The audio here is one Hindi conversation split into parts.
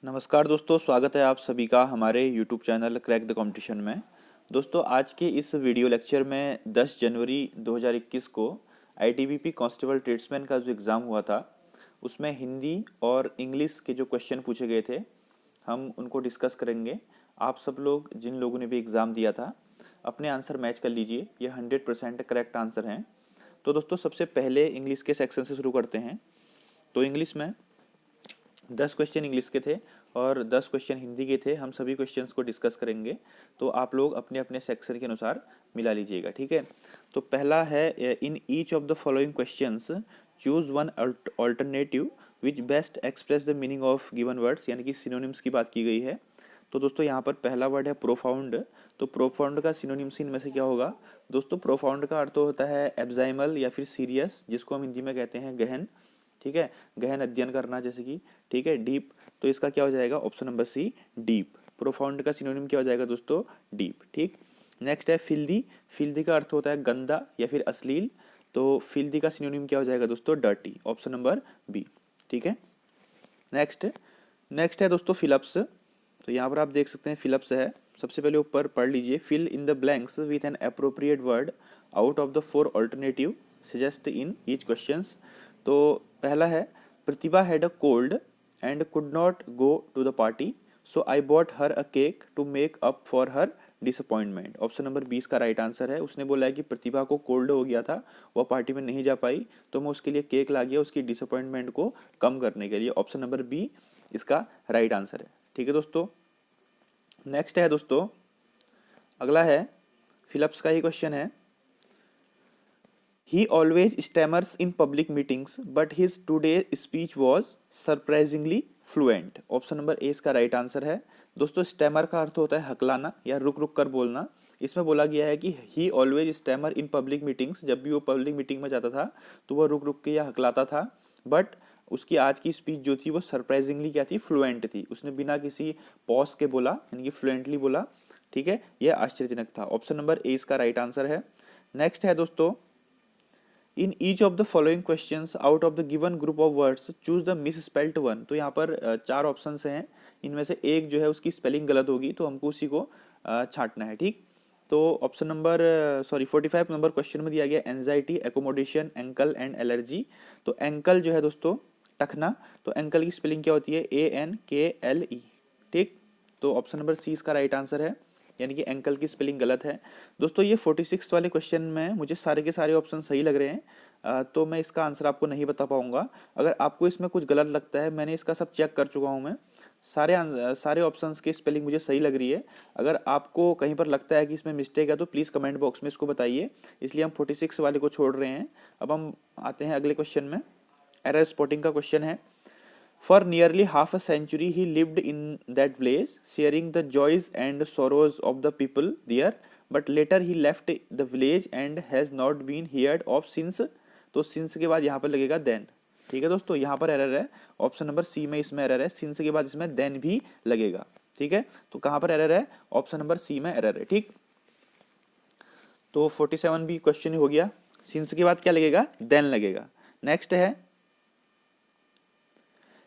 नमस्कार दोस्तों, स्वागत है आप सभी का हमारे YouTube channel crack the competition में। दोस्तों, आज के इस वीडियो लेक्चर में 10 जनवरी 2021 को ITBP कांस्टेबल ट्रेड्समैन का जो एग्ज़ाम हुआ था उसमें हिंदी और इंग्लिश के जो क्वेश्चन पूछे गए थे हम उनको डिस्कस करेंगे। आप सब लोग जिन लोगों ने भी एग्ज़ाम दिया था अपने आंसर मैच कर लीजिए, ये 100% करेक्ट आंसर हैं। तो दोस्तों, सबसे पहले इंग्लिश के सेक्शन से शुरू करते हैं। तो इंग्लिश में 10 क्वेश्चन इंग्लिश के थे और 10 क्वेश्चन हिंदी के थे। हम सभी क्वेश्चंस को डिस्कस करेंगे, तो आप लोग अपने अपने सेक्शन के अनुसार मिला लीजिएगा, ठीक है। तो पहला है, in each of the following questions choose one alternative which best express the meaning of given words, यानी कि सिनोनिम्स की बात की गई है। तो दोस्तों, यहाँ पर पहला वर्ड है प्रोफाउंड। तो प्रोफाउंड का सिनोनिम्स इनमें से क्या होगा? दोस्तों, प्रोफाउंड का अर्थ होता है एब्जाइमल या फिर सीरियस, जिसको हम हिंदी में कहते हैं गहन, ठीक है, गहन अध्ययन करना जैसे कि, ठीक है। डीप, तो इसका क्या हो जाएगा? Option number C, deep. Profound का सिनोनिम क्या हो जाएगा दोस्तों? डीप, ठीक। नेक्स्ट है फिल्दी। फिल्दी का अर्थ होता है गंदा या फिर अश्लील, तो फिल्दी का सिनोनिम क्या हो जाएगा दोस्तों? डर्टी, ऑप्शन नंबर बी, ठीक है। नेक्स्ट है दोस्तों फिलअप्स। तो यहाँ पर आप देख सकते हैं फिलअप्स है। सबसे पहले ऊपर पढ़ लीजिए, fill in the blanks with an appropriate word out of the 4 alternative suggest in each questions. तो पहला है, Pratibha had a cold and could not go to the party, so I bought her a cake to make up for her disappointment. Option number 20 का राइट आंसर है। उसने बोला है कि प्रतिभा को कोल्ड हो गया था, वह पार्टी में नहीं जा पाई, तो मैं उसके लिए केक ला गया उसकी डिसअपॉइंटमेंट को कम करने के लिए। ऑप्शन नंबर बी इसका राइट आंसर है, ठीक है दोस्तों। नेक्स्ट है दोस्तों, अगला है फिलअप्स का ही क्वेश्चन है। He always stammers in public meetings, but his today speech was surprisingly fluent. Option number A इसका राइट आंसर है। दोस्तों, स्टैमर का अर्थ होता है हकलाना या रुक रुक कर बोलना। इसमें बोला गया है कि ही always stammer in public meetings, जब भी वो पब्लिक मीटिंग में जाता था तो वह रुक रुक के या हकलाता था, बट उसकी आज की स्पीच जो थी वो सरप्राइजिंगली क्या थी? फ्लुएंट थी। उसने बिना किसी पॉज के बोला, यानी कि फ्लुएंटली बोला, ठीक है। यह आश्चर्यजनक था। ऑप्शन नंबर ए इसका राइट आंसर है। नेक्स्ट है दोस्तों, in each of the following questions out of the given group of words choose the miss spelt one. तो यहाँ पर 4 ऑप्शंस हैं, इनमें से एक जो है उसकी स्पेलिंग गलत होगी, तो हमको उसी को छांटना है, ठीक। तो ऑप्शन नंबर 45 नंबर क्वेश्चन में दिया गया anxiety, accommodation, ankle and allergy. तो एंकल जो है दोस्तों टखना, तो एंकल की स्पेलिंग क्या होती है? ANKLE, ठीक। तो ऑप्शन नंबर सी इसका राइट आंसर है, यानी कि एंकल की स्पेलिंग गलत है। दोस्तों, ये 46 वाले क्वेश्चन में मुझे सारे के सारे ऑप्शन सही लग रहे हैं, तो मैं इसका आंसर आपको नहीं बता पाऊंगा। अगर आपको इसमें कुछ गलत लगता है, मैंने इसका सब चेक कर चुका हूं मैं, सारे ऑप्शंस की स्पेलिंग मुझे सही लग रही है। अगर आपको कहीं पर लगता है कि इसमें मिस्टेक है तो प्लीज़ कमेंट बॉक्स में इसको बताइए। इसलिए हम 46 वाले को छोड़ रहे हैं। अब हम आते हैं अगले क्वेश्चन में। एरर स्पॉटिंग का क्वेश्चन है। For nearly half a century, he lived in that village, sharing the joys and sorrows of the people there. But later he left the village and has not been heard of since. तो since के बाद यहाँ पर लगेगा then, ठीक है दोस्तों। यहाँ पर एरर है, ऑप्शन नंबर सी में इसमें एरर है। since के बाद इसमें then भी लगेगा, ठीक है। तो कहाँ पर एरर है? ऑप्शन नंबर सी में एरर है, ठीक। तो 47 भी क्वेश्चन हो गया। since के बाद क्या लगेगा? then लगेगा। नेक्स्ट है,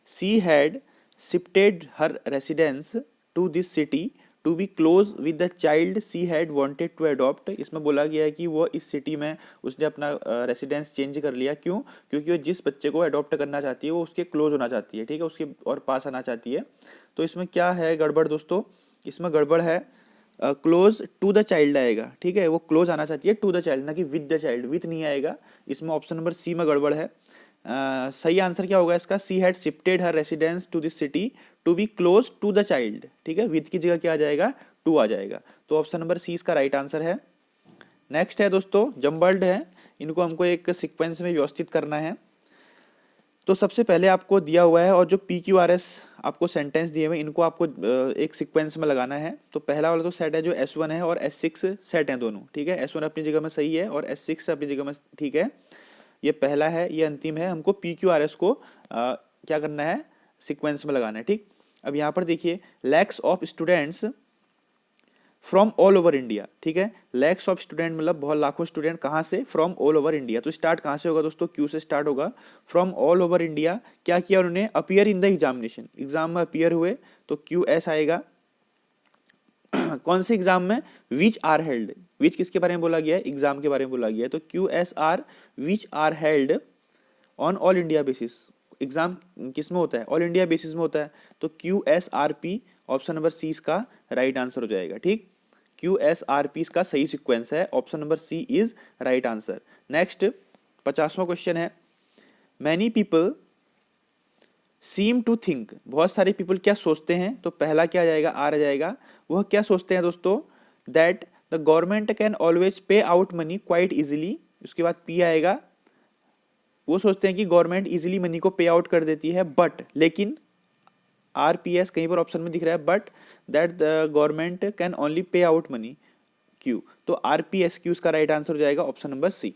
she had shifted her residence to this city to be close with the child she had wanted to adopt। इसमें बोला गया है कि वो इस सिटी में उसने अपना रेसिडेंस चेंज कर लिया। क्यों? क्योंकि वो जिस बच्चे को अडॉप्ट करना चाहती है वो उसके क्लोज होना चाहती है, ठीक है, उसके और पास आना चाहती है। तो इसमें क्या है गड़बड़ दोस्तों? इसमें गड़बड़ है, क्लोज टू द चाइल्ड आएगा, ठीक है। वो क्लोज आना चाहती है टू द चाइल्ड, ना कि विद द चाइल्ड, विथ नहीं आएगा। इसमें ऑप्शन नंबर सी में गड़बड़ है। सही आंसर क्या होगा इसका? She had shifted her residence to this city to be close to the child, ठीक है। विद की जगह क्या आ जाएगा? टू आ जाएगा। तो ऑप्शन नंबर सी इसका राइट आंसर है। नेक्स्ट है दोस्तों, जम्बल्ड है, इनको हमको एक सीक्वेंस में व्यवस्थित करना है। तो सबसे पहले आपको दिया हुआ है, और जो PQRS आपको सेंटेंस दिए हुए हैं इनको आपको एक सीक्वेंस में लगाना है। तो पहला वाला तो सेट है जो S1 है, और S6 सेट है दोनों, ठीक है। S1 अपनी जगह में सही है और S6 अपनी जगह में, ठीक है। ये पहला है, ये अंतिम है। हमको PQRS को क्या करना है? सीक्वेंस में लगाना है, ठीक। अब यहाँ पर देखिए, lakhs of students from all over India, ठीक है। लैक्स ऑफ स्टूडेंट मतलब बहुत लाखों स्टूडेंट, कहाँ से, फ्रॉम ऑल ओवर इंडिया। तो स्टार्ट कहाँ से होगा दोस्तों, क्यू से स्टार्ट होगा। फ्रॉम ऑल ओवर इंडिया क्या किया उन्होंने, appear in the examination, exam में अपीयर हुए, तो क्यू एस आएगा। कौन से एग्जाम में, विच आर हेल्ड, विच किसके बारे में बोला गया है, एग्जाम के बारे में बोला गया है, तो Q S R which are held on all India basis. Exam किस में होता है, ऑल इंडिया बेसिस में होता है, तो Q S R P option number C इसका राइट आंसर हो जाएगा, ठीक। क्यू एस आर पी इसका सही सिक्वेंस है, option number C is right answer. Next 50वां क्वेश्चन है, many people seem to think, बहुत सारे पीपल क्या सोचते हैं, तो पहला क्या आ जाएगा, आर आ जाएगा। वह क्या सोचते हैं दोस्तों, that the government can always पे आउट मनी क्वाइट इजीली, उसके बाद पी आएगा। वो सोचते हैं कि गवर्नमेंट इजीली मनी को पे आउट कर देती है, बट लेकिन आरपीएस कहीं पर ऑप्शन में दिख रहा है, but that the government can only pay out money, Q, तो आरपीएस क्यू इसका राइट आंसर हो जाएगा, ऑप्शन नंबर सी,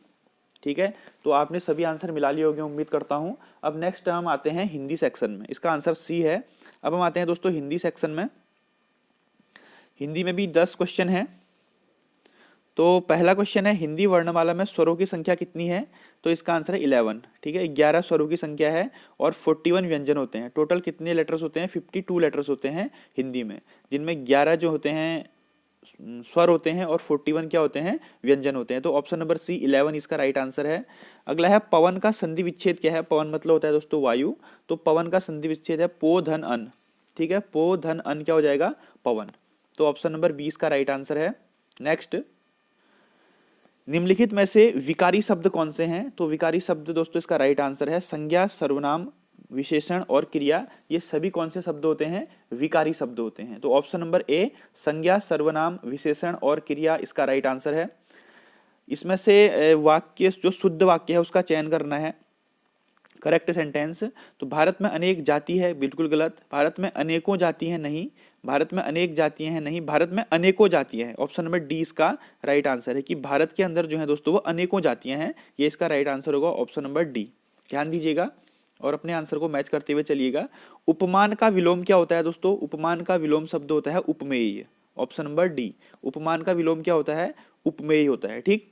ठीक है। तो आपने सभी आंसर मिला लिए होंगे उम्मीद करता हूं। अब नेक्स्ट हम आते हैं हिंदी सेक्शन में, इसका आंसर सी है। अब हम आते हैं दोस्तों हिंदी सेक्शन में। हिंदी में भी 10 क्वेश्चन है। तो पहला क्वेश्चन है, हिंदी वर्णमाला में स्वरों की संख्या कितनी है, तो इसका आंसर है 11, ठीक है। 11 स्वरों की संख्या है और 41 व्यंजन होते हैं। टोटल कितने लेटर्स होते हैं, 52 लेटर्स होते हैं हिंदी में, जिनमें 11 जो होते हैं स्वर होते हैं और 41 क्या होते हैं, व्यंजन होते हैं। तो ऑप्शन नंबर सी 11 इसका राइट आंसर है। अगला है, पवन का संधि विच्छेद क्या है, पवन मतलब होता है दोस्तों वायु, तो पवन का संधि विच्छेद है पो धन अन, ठीक है। पो धन अन क्या हो जाएगा, पवन, तो ऑप्शन नंबर 20 का राइट आंसर है। नेक्स्ट, निम्नलिखित में से विकारी शब्द कौन से हैं, तो विकारी शब्द दोस्तों इसका राइट आंसर है संज्ञा, सर्वनाम, विशेषण और क्रिया, ये सभी कौन से शब्द होते हैं, विकारी शब्द होते हैं। तो ऑप्शन नंबर ए संज्ञा, सर्वनाम, विशेषण और क्रिया इसका राइट आंसर है। इसमें से वाक्य जो शुद्ध वाक्य है उसका चयन करना है, करेक्ट सेंटेंस। तो भारत में अनेक जाति है, बिल्कुल गलत। भारत में अनेकों जाति हैं, नहीं। भारत में अनेक जातियां हैं, नहीं। भारत में अनेकों जातियां हैं, ऑप्शन नंबर डी इसका राइट आंसर है, कि भारत के अंदर जो है दोस्तों वो अनेकों जातियां हैं, ये इसका राइट आंसर होगा, ऑप्शन नंबर डी। ध्यान दीजिएगा और अपने आंसर को मैच करते हुए चलिएगा। उपमान का विलोम क्या होता है दोस्तों, उपमान का विलोम शब्द होता है उपमेय, ऑप्शन नंबर डी। उपमान का विलोम क्या होता है, उपमेय होता है, ठीक।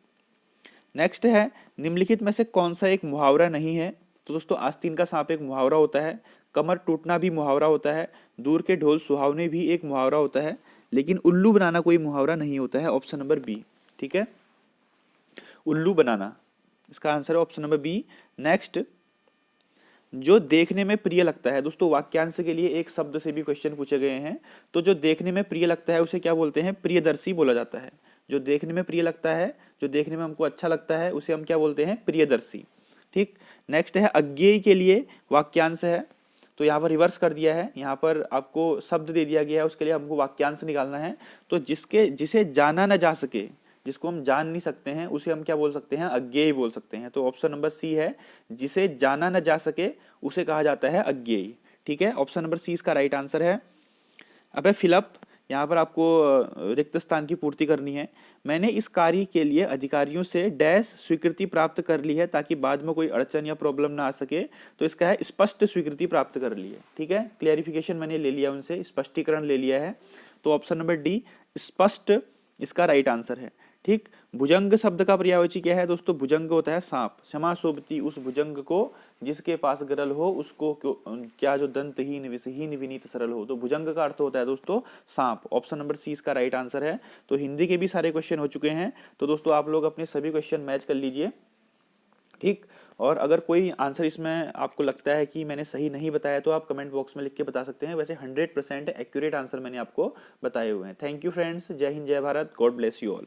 नेक्स्ट है, निम्नलिखित में से कौन सा एक मुहावरा नहीं है, तो दोस्तों आस्तीन का सांप एक मुहावरा होता है, कमर टूटना भी मुहावरा होता है, दूर के ढोल सुहावने भी एक मुहावरा होता है, लेकिन उल्लू बनाना कोई मुहावरा नहीं होता है, ऑप्शन नंबर बी, ठीक है। उल्लू बनाना इसका आंसर है, ऑप्शन नंबर बी। नेक्स्ट, जो देखने में प्रिय लगता है, दोस्तों वाक्यांश के लिए एक शब्द से भी क्वेश्चन पूछे गए हैं, तो जो देखने में प्रिय लगता है उसे क्या बोलते हैं, प्रियदर्शी बोला जाता है। जो देखने में प्रिय लगता है, जो देखने में हमको अच्छा लगता है, उसे हम क्या बोलते हैं, प्रियदर्शी, ठीक। नेक्स्ट है, अज्ञेय के लिए वाक्यांश है, तो यहाँ पर रिवर्स कर दिया है, यहाँ पर आपको शब्द दे दिया गया है, उसके लिए हमको वाक्यांश निकालना है। तो जिसे जाना न जा सके, जिसको हम जान नहीं सकते हैं, उसे हम क्या बोल सकते हैं, अज्ञेय बोल सकते हैं। तो ऑप्शन नंबर सी है, जिसे जाना न जा सके उसे कहा जाता है अज्ञेय, ठीक है। ऑप्शन नंबर सी इसका राइट आंसर है। अब है फिलअप, यहाँ पर आपको रिक्त स्थान की पूर्ति करनी है। मैंने इस कार्य के लिए अधिकारियों से डैश स्वीकृति प्राप्त कर ली है, ताकि बाद में कोई अड़चन या प्रॉब्लम ना आ सके, तो इसका है स्पष्ट स्वीकृति प्राप्त कर ली है, ठीक है। क्लियरिफिकेशन मैंने ले लिया उनसे, स्पष्टीकरण ले लिया है, तो ऑप्शन नंबर डी स्पष्ट इसका राइट आंसर है, ठीक। भुजंग शब्द का पर्यायवाची क्या है दोस्तों, भुजंग होता है सांप। क्षमा सोबती उस भुजंग को जिसके पास गरल हो, उसको क्या जो दंतहीन विषहीन विनीत सरल हो, तो भुजंग का अर्थ होता है दोस्तों सांप, ऑप्शन नंबर सी इसका राइट आंसर है। तो हिंदी के भी सारे क्वेश्चन हो चुके हैं, तो दोस्तों आप लोग अपने सभी क्वेश्चन मैच कर लीजिए, ठीक। और अगर कोई आंसर इसमें आपको लगता है कि मैंने सही नहीं बताया, तो आप कमेंट बॉक्स में लिख के बता सकते हैं। वैसे 100% एक्यूरेट आंसर मैंने आपको बताए हुए हैं। थैंक यू फ्रेंड्स, जय हिंद, जय Bharat, God bless you all.